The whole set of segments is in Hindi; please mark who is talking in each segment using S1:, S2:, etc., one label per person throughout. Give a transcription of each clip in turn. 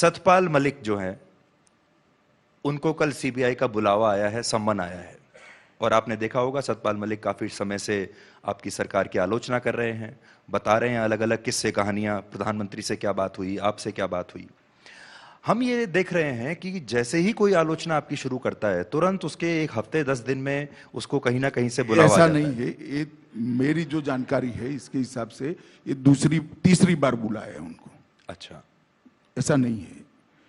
S1: सतपाल मलिक जो हैं, उनको कल सीबीआई का बुलावा आया है, सम्मन आया है। और आपने देखा होगा सतपाल मलिक काफी समय से आपकी सरकार की आलोचना कर रहे हैं, बता रहे हैं अलग अलग किस्से कहानियां, प्रधानमंत्री से क्या बात हुई, आपसे क्या बात हुई। हम ये देख रहे हैं कि जैसे ही कोई आलोचना आपकी शुरू करता है, तुरंत उसके एक हफ्ते 10 दिन में उसको कहीं ना कहीं से बुलावा आ
S2: ऐसा
S1: जाता
S2: नहीं है। ये मेरी जो जानकारी है इसके हिसाब से ये दूसरी तीसरी बार बुलाया है उनको।
S1: अच्छा,
S2: ऐसा नहीं है,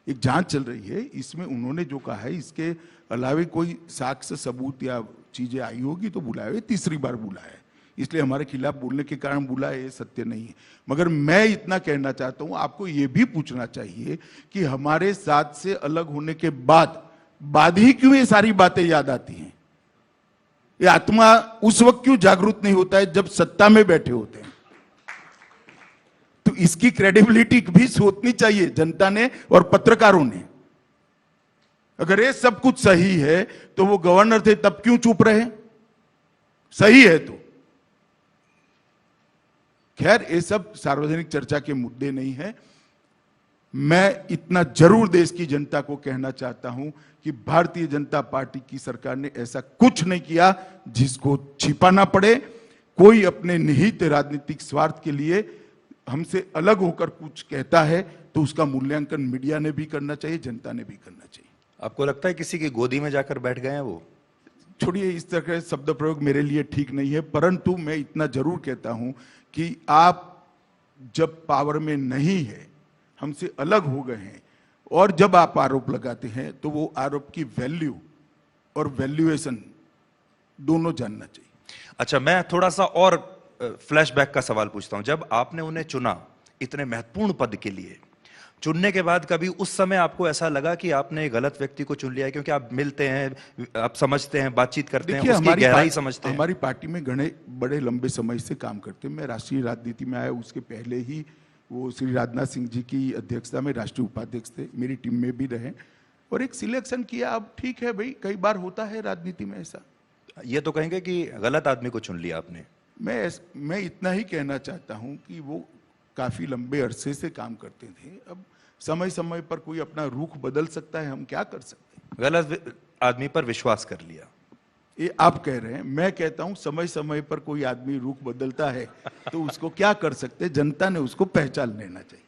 S2: एक जांच चल रही है, इसमें उन्होंने जो कहा है इसके अलावे कोई साक्ष्य सबूत या चीजें आई होगी तो बुलाया है। तीसरी बार बुलाया है, इसलिए हमारे खिलाफ बोलने के कारण बुलाया, ये सत्य नहीं है। मगर मैं इतना कहना चाहता हूं, आपको ये भी पूछना चाहिए कि हमारे साथ से अलग होने के बाद ही क्यों ये सारी बातें याद आती हैं। ये आत्मा उस वक्त क्यों जागरूक नहीं होता है जब सत्ता में बैठे होते हैं। तो इसकी क्रेडिबिलिटी भी सोचनी चाहिए जनता ने और पत्रकारों ने। अगर ये सब कुछ सही है तो वो गवर्नर थे तब क्यों चुप रहे, सही है तो। खैर ये सब सार्वजनिक चर्चा के मुद्दे नहीं है। मैं इतना जरूर देश की जनता को कहना चाहता हूं कि भारतीय जनता पार्टी की सरकार ने ऐसा कुछ नहीं किया जिसको छिपाना पड़े। कोई अपने निहित राजनीतिक स्वार्थ के लिए हमसे अलग होकर कुछ कहता है तो उसका मूल्यांकन मीडिया ने भी करना चाहिए, जनता ने भी करना चाहिए।
S1: आपको लगता है किसी की गोदी में जाकर बैठ गए हैं वो?
S2: छोड़िए, इस तरह के शब्द प्रयोग मेरे लिए ठीक नहीं है, परंतु मैं इतना जरूर कहता हूं कि आप जब पावर में नहीं है, हमसे अलग हो गए हैं, और जब आप आरोप लगाते हैं तो वो आरोप की वैल्यू और वैल्यूएशन दोनों जानना चाहिए।
S1: अच्छा, मैं थोड़ा सा और फ्लैशबैक का सवाल पूछता हूं। जब आपने उन्हें चुना इतने महत्वपूर्ण पद के लिए, चुनने के बाद कभी उस समय आपको ऐसा लगा कि आपने गलत व्यक्ति को चुन लिया है? क्योंकि आप मिलते हैं, आप समझते हैं, बातचीत करते हैं, उसकी गहराई समझते हैं।
S2: हमारी पार्टी में घने बड़े लंबे समय से काम करते हैं। मैं राष्ट्रीय राजनीति में आया उसके पहले ही वो श्री राजनाथ सिंह जी की अध्यक्षता में राष्ट्रीय उपाध्यक्ष थे, मेरी टीम में भी रहे और एक सिलेक्शन किया। अब ठीक है भाई, कई बार होता है राजनीति में ऐसा।
S1: ये तो कहेंगे कि गलत आदमी को चुन लिया आपने।
S2: मैं इतना ही कहना चाहता हूं कि वो काफी लंबे अरसे से काम करते थे। अब समय समय पर कोई अपना रुख बदल सकता है, हम क्या कर सकते हैं।
S1: गलत आदमी पर विश्वास कर लिया,
S2: ये आप कह रहे हैं। मैं कहता हूं समय समय पर कोई आदमी रुख बदलता है तो उसको क्या कर सकते हैं, जनता ने उसको पहचान लेना चाहिए।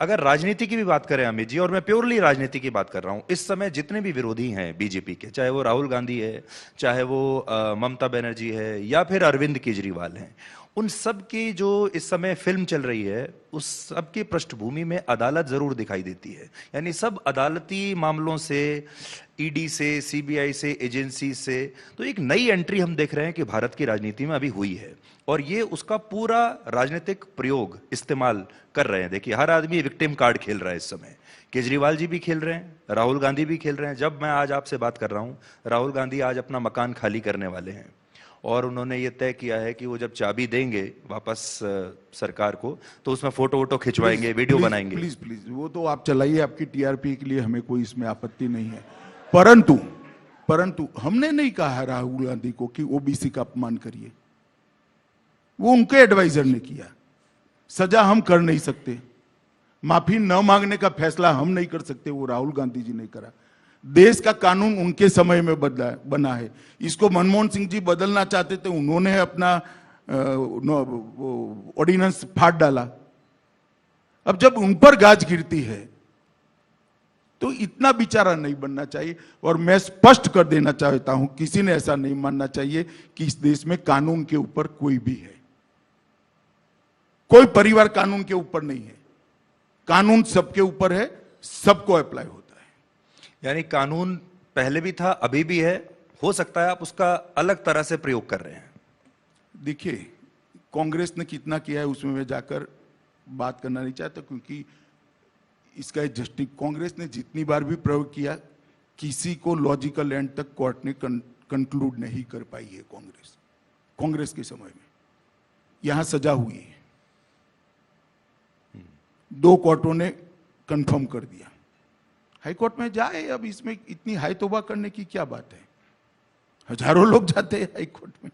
S1: अगर राजनीति की भी बात करें अमित जी, और मैं प्योरली राजनीति की बात कर रहा हूं, इस समय जितने भी विरोधी हैं बीजेपी के, चाहे वो राहुल गांधी है, चाहे वो ममता बनर्जी है, या फिर अरविंद केजरीवाल हैं, उन सब की जो इस समय फिल्म चल रही है, उस सब की पृष्ठभूमि में अदालत जरूर दिखाई देती है। यानी सब अदालती मामलों से, ईडी से, सीबीआई से, एजेंसी से, तो एक नई एंट्री हम देख रहे हैं कि भारत की राजनीति में अभी हुई है, और ये उसका पूरा राजनीतिक प्रयोग इस्तेमाल कर रहे हैं। देखिए, हर आदमी विक्टिम कार्ड खेल रहा है इस समय। केजरीवाल जी भी खेल रहे हैं, राहुल गांधी भी खेल रहे हैं। जब मैं आज आपसे बात कर रहा हूं, राहुल गांधी आज अपना मकान खाली करने वाले हैं, और उन्होंने ये तय किया है कि वो जब चाबी देंगे वापस सरकार को, तो उसमें फोटो वोटो खिंचवाएंगे, वीडियो बनाएंगे।
S2: प्लीज प्लीज, वो तो आप चलाइए, आपकी टीआरपी के लिए हमें कोई इसमें आपत्ति नहीं है। परंतु हमने नहीं कहा राहुल गांधी को कि ओबीसी का अपमान करिए, वो उनके एडवाइजर ने किया। सजा हम कर नहीं सकते, माफी न मांगने का फैसला हम नहीं कर सकते, वो राहुल गांधी जी ने करा। देश का कानून उनके समय में बना है। इसको मनमोहन सिंह जी बदलना चाहते थे, उन्होंने अपना ऑर्डिनेंस फाड़ डाला। अब जब उन पर गाज गिरती है तो इतना बेचारा नहीं बनना चाहिए। और मैं स्पष्ट कर देना चाहता हूं, किसी ने ऐसा नहीं मानना चाहिए कि इस देश में कानून के ऊपर कोई भी है। कोई परिवार कानून के ऊपर नहीं है, कानून सबके ऊपर है, सबको अप्लाई होता है।
S1: यानी कानून पहले भी था, अभी भी है, हो सकता है आप उसका अलग तरह से प्रयोग कर रहे हैं।
S2: देखिए, कांग्रेस ने कितना किया है उसमें मैं जाकर बात करना नहीं चाहता, क्योंकि इसका जस्टिस कांग्रेस ने जितनी बार भी प्रयोग किया, किसी को लॉजिकल एंड तक कोर्ट ने कंक्लूड नहीं कर पाई है। कांग्रेस के समय में यहां सजा हुई है, 2 कोर्टों ने कंफर्म कर दिया। हाई कोर्ट में जाए, अब इसमें इतनी हाई तौबा करने की क्या बात है। हजारों लोग जाते हैं हाई कोर्ट में।